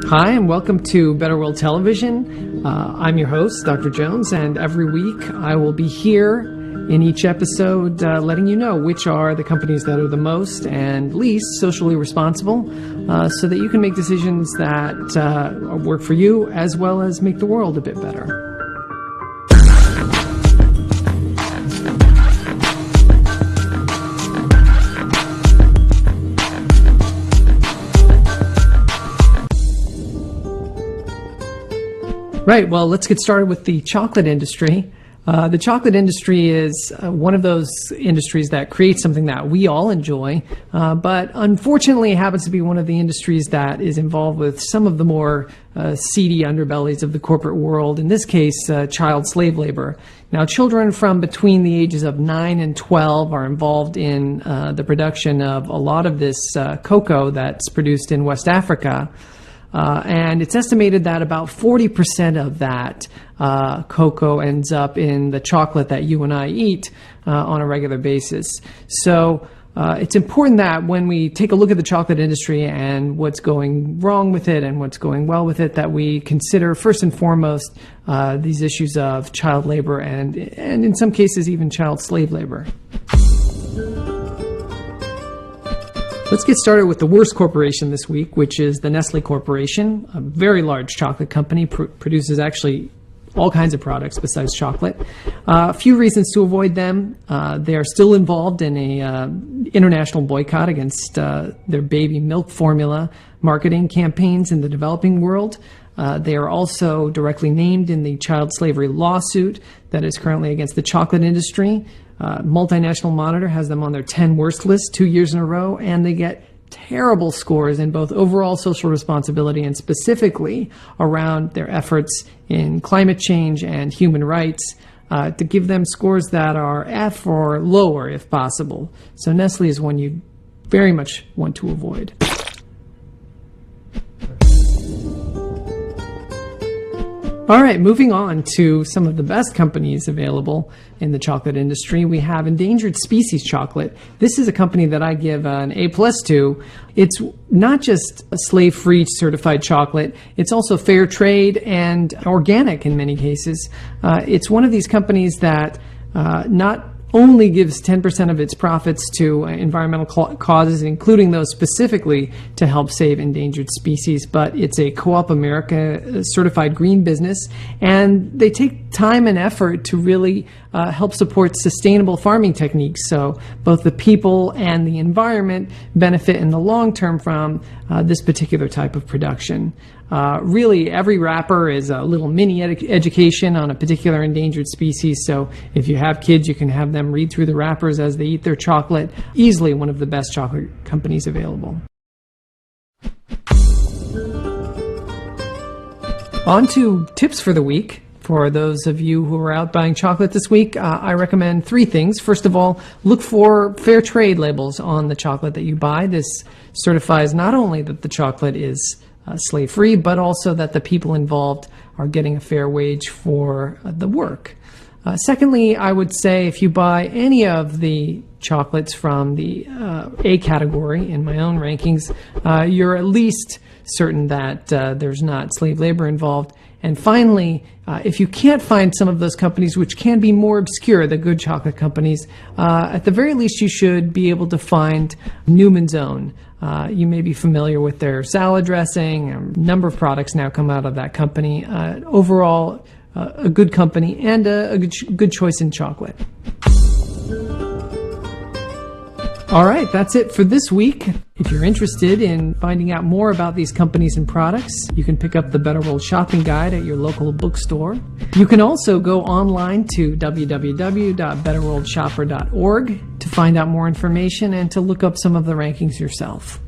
Hi, and welcome to Better World Television. I'm your host, Dr. Jones, and every week I will be here in each episode letting you know which are the companies that are the most and least socially responsible so that you can make decisions that work for you as well as make the world a bit better. Right, well, let's get started with the chocolate industry. The chocolate industry is one of those industries that creates something that we all enjoy, but unfortunately happens to be one of the industries that is involved with some of the more seedy underbellies of the corporate world, in this case, child slave labor. Now, children from between the ages of 9 and 12 are involved in the production of a lot of this cocoa that's produced in West Africa. And it's estimated that about 40% of that cocoa ends up in the chocolate that you and I eat on a regular basis. So it's important that when we take a look at the chocolate industry and what's going wrong with it and what's going well with it, that we consider first and foremost these issues of child labor and in some cases even child slave labor. Let's get started with the worst corporation this week, which is the Nestle Corporation, a very large chocolate company, produces actually all kinds of products besides chocolate. A few reasons to avoid them. They are still involved in an international boycott against their baby milk formula marketing campaigns in the developing world. They are also directly named in the child slavery lawsuit that is currently against the chocolate industry. Multinational Monitor has them on their 10 worst list 2 years in a row, and they get terrible scores in both overall social responsibility and specifically around their efforts in climate change and human rights, to give them scores that are F or lower if possible. So Nestle is one you very much want to avoid. All right, moving on to some of the best companies available in the chocolate industry. We have Endangered Species Chocolate. This is a company that I give an A+ to. It's not just a slave-free certified chocolate, it's also fair trade and organic in many cases. It's one of these companies that not only gives 10% of its profits to environmental causes, including those specifically to help save endangered species, but it's a Co-op America certified green business, and they take time and effort to really help support sustainable farming techniques. So both the people and the environment benefit in the long term from this particular type of production. Really, every wrapper is a little mini education on a particular endangered species. So if you have kids, you can have them read through the wrappers as they eat their chocolate. Easily one of the best chocolate companies available. On to tips for the week. For those of you who are out buying chocolate this week, I recommend 3 things. First of all, look for fair trade labels on the chocolate that you buy. This certifies not only that the chocolate is slave-free, but also that the people involved are getting a fair wage for the work. Secondly, I would say if you buy any of the chocolates from the A category in my own rankings, you're at least certain that there's not slave labor involved. And finally, if you can't find some of those companies, which can be more obscure, the good chocolate companies, at the very least you should be able to find Newman's Own. You may be familiar with their salad dressing. A number of products now come out of that company. Overall, a good company and a good choice in chocolate. All right, that's it for this week. If you're interested in finding out more about these companies and products, you can pick up the Better World Shopping Guide at your local bookstore. You can also go online to www.betterworldshopper.org to find out more information and to look up some of the rankings yourself.